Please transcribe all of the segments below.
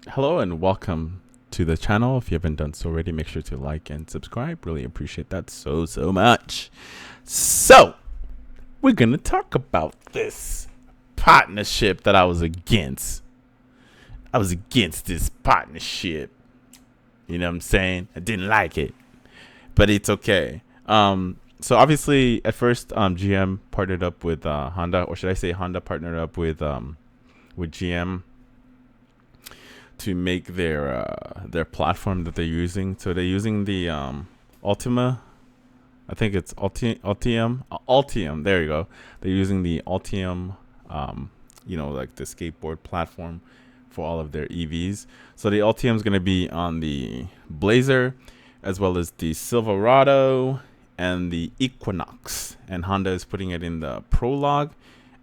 Hello and welcome to the channel. If you haven't done so already, make sure to like and subscribe. Really appreciate that so much. So, we're going to talk about this partnership that I was against. I was against this partnership. You know what I'm saying? I didn't like it, but it's okay. So obviously at first GM partnered up with Honda, or should I say Honda partnered up with GM to make their platform that they're using. So they're using the Ultima. I think it's Altium. Altium. There you go. They're using the Altium, like the skateboard platform for all of their EVs. So the Altium is going to be on the Blazer, as well as the Silverado and the Equinox. And Honda is putting it in the Prologue,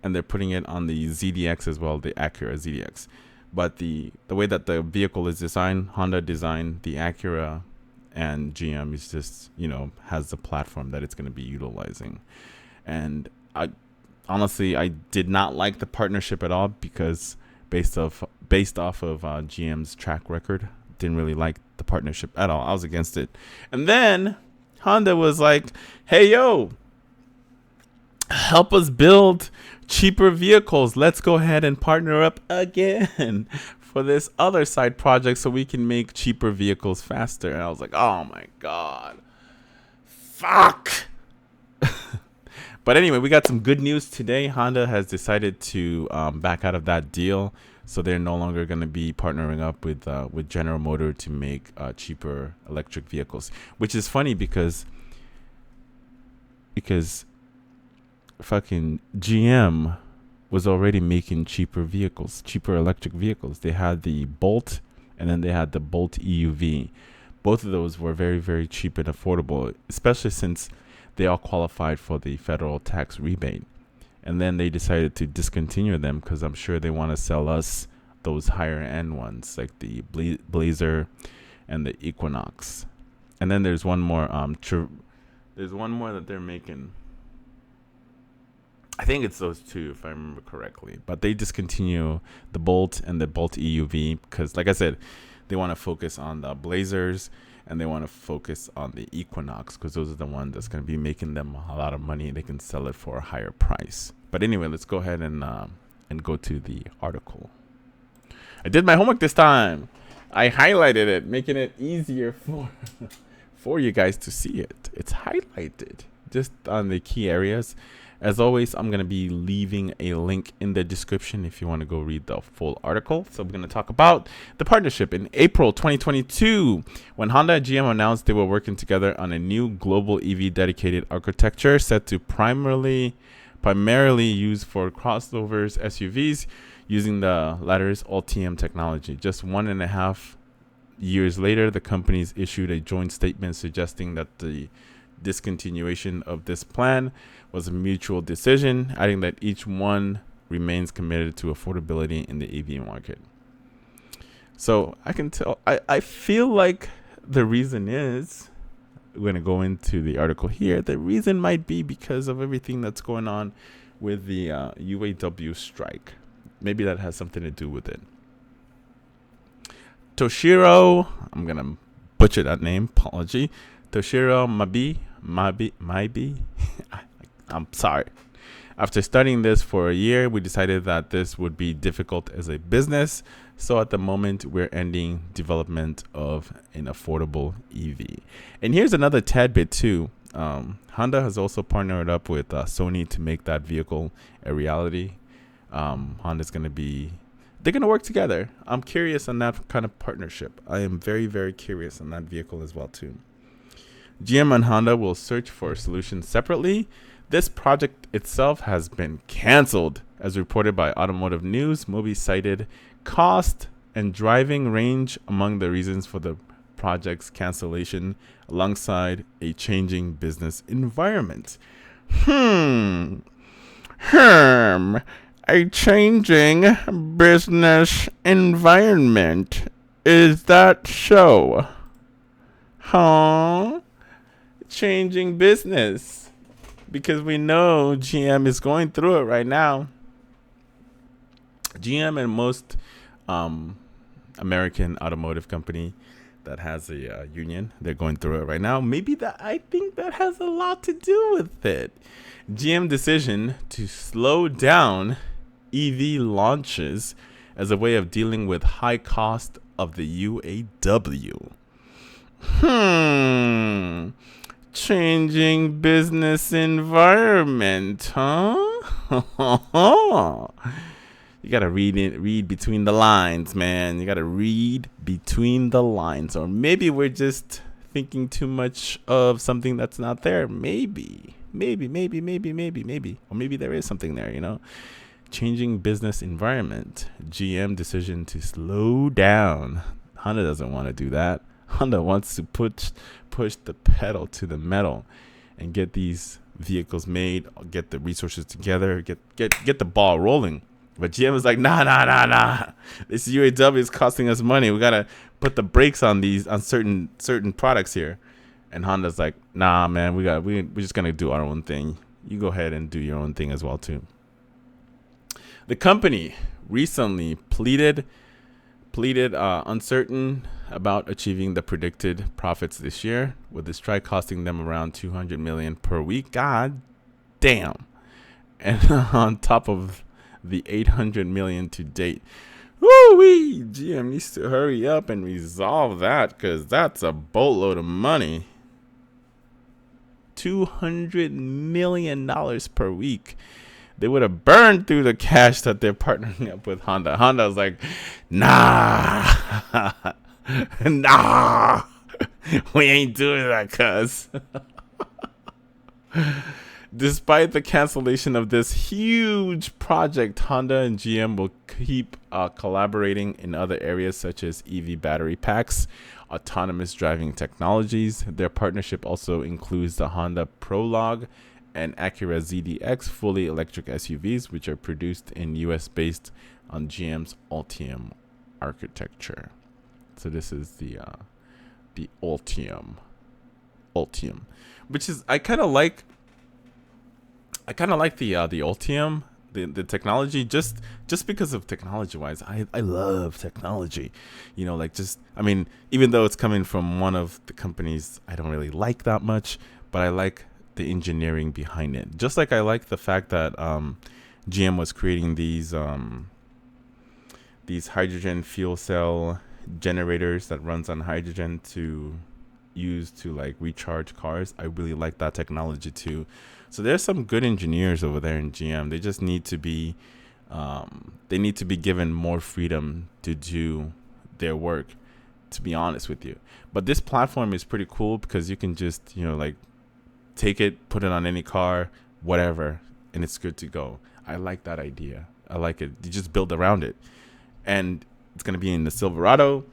and they're putting it on the ZDX as well, the Acura ZDX. But the way that the vehicle is designed, Honda designed the Acura, and GM is just has the platform that it's going to be utilizing. And I honestly I did not like the partnership at all because based off of GM's track record, didn't really like the partnership at all. I was against it. And then Honda was like, "Hey yo, help us build cheaper vehicles. Let's go ahead and partner up again for this other side project so we can make cheaper vehicles faster." And I was like, oh my God. Fuck. But anyway, we got some good news today. Honda has decided to back out of that deal. So they're no longer going to be partnering up with General Motor to make cheaper electric vehicles, which is funny because fucking GM was already making cheaper vehicles, cheaper electric vehicles. They had the Bolt, and then they had the Bolt EUV. Both of those were very, very cheap and affordable, especially since they all qualified for the federal tax rebate. And then they decided to discontinue them because I'm sure they want to sell us those higher end ones like the Blazer and the Equinox. And then there's one more. There's one more that they're making. I think it's those two, if I remember correctly. But they discontinue the Bolt and the Bolt EUV because, like I said, they want to focus on the Blazers and they want to focus on the Equinox because those are the ones that's going to be making them a lot of money. They can sell it for a higher price. But anyway, let's go ahead and go to the article. I did my homework this time. I highlighted it, making it easier for you guys to see it. It's highlighted just on the key areas. As always, I'm going to be leaving a link in the description if you want to go read the full article. So we're going to talk about the partnership. In April 2022, when Honda and GM announced they were working together on a new global EV dedicated architecture set to primarily used for crossovers SUVs using the latter's Ultium technology. Just 1.5 years later, the companies issued a joint statement suggesting that the discontinuation of this plan was a mutual decision, adding that each one remains committed to affordability in the EV market. So I can tell, I feel like the reason is, we're going to go into the article here, the reason might be because of everything that's going on with the UAW strike. Maybe that has something to do with it. Toshiro, I'm going to butcher that name, apology. Toshiro Maibi. I'm sorry. After studying this for a year, we decided that this would be difficult as a business. So at the moment, we're ending development of an affordable EV. And here's another tad bit too. Honda has also partnered up with Sony to make that vehicle a reality. Honda's going to be... They're going to work together. I'm curious on that kind of partnership. I am very, very curious on that vehicle as well too. GM and Honda will search for solutions separately. This project itself has been canceled, as reported by Automotive News. Moby cited cost and driving range among the reasons for the project's cancellation, alongside a changing business environment. A changing business environment. Is that so? Huh? Changing business, because we know GM is going through it right now. GM and most American automotive company that has a union. They're going through it right now. Maybe that I think that has a lot to do with it. GM decision to slow down EV launches as a way of dealing with high cost of the UAW. Changing business environment, huh? You gotta read between the lines, man. You gotta read between the lines. Or maybe we're just thinking too much of something that's not there. Maybe. Or maybe there is something there, you know? Changing business environment. GM decision to slow down. Honda doesn't want to do that. Honda wants to push the pedal to the metal and get these vehicles made, get the resources together, get the ball rolling. But GM is like, nah. This UAW is costing us money. We gotta put the brakes on certain products here. And Honda's like, nah, man, we're just gonna do our own thing. You go ahead and do your own thing as well too. The company recently pleaded uncertain about achieving the predicted profits this year, with the strike costing them around $200 million per week. God damn. And on top of the $800 million to date. Woo-wee! GM needs to hurry up and resolve that, because that's a boatload of money. $200 million per week. They would have burned through the cash that they're partnering up with Honda. Honda was like, nah, we ain't doing that, cuz. Despite the cancellation of this huge project, Honda and GM will keep collaborating in other areas such as EV battery packs, autonomous driving technologies. Their partnership also includes the Honda Prologue and Acura ZDX fully electric SUVs, which are produced in US based on GM's Ultium architecture. So this is the Ultium, which is I kind of like the Ultium, the technology, just because of technology wise. I love technology, you know, like even though it's coming from one of the companies I don't really like that much, but I like the engineering behind it. Just like I like the fact that GM was creating these hydrogen fuel cell generators that runs on hydrogen to use to like recharge cars. I really like that technology too. So there's some good engineers over there in GM. They just need to be given more freedom to do their work, to be honest with you. But this platform is pretty cool because you can just, you know, like take it, put it on any car, whatever, and it's good to go. I like that idea. I like it. You just build around it. And it's going to be in the Silverado.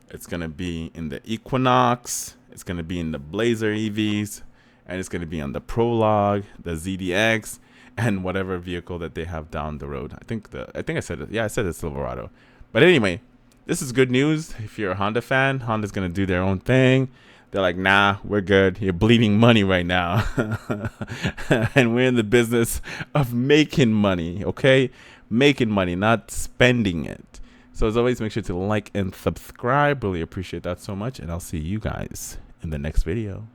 It's going to be in the Equinox. It's going to be in the Blazer EVs. And it's going to be on the Prologue, the ZDX, and whatever vehicle that they have down the road. I think I said it. Yeah, I said the Silverado. But anyway, this is good news. If you're a Honda fan, Honda's going to do their own thing. They're like, nah, we're good. You're bleeding money right now. And we're in the business of making money, okay? Making money, not spending it. So as always, make sure to like and subscribe. Really appreciate that so much. And I'll see you guys in the next video.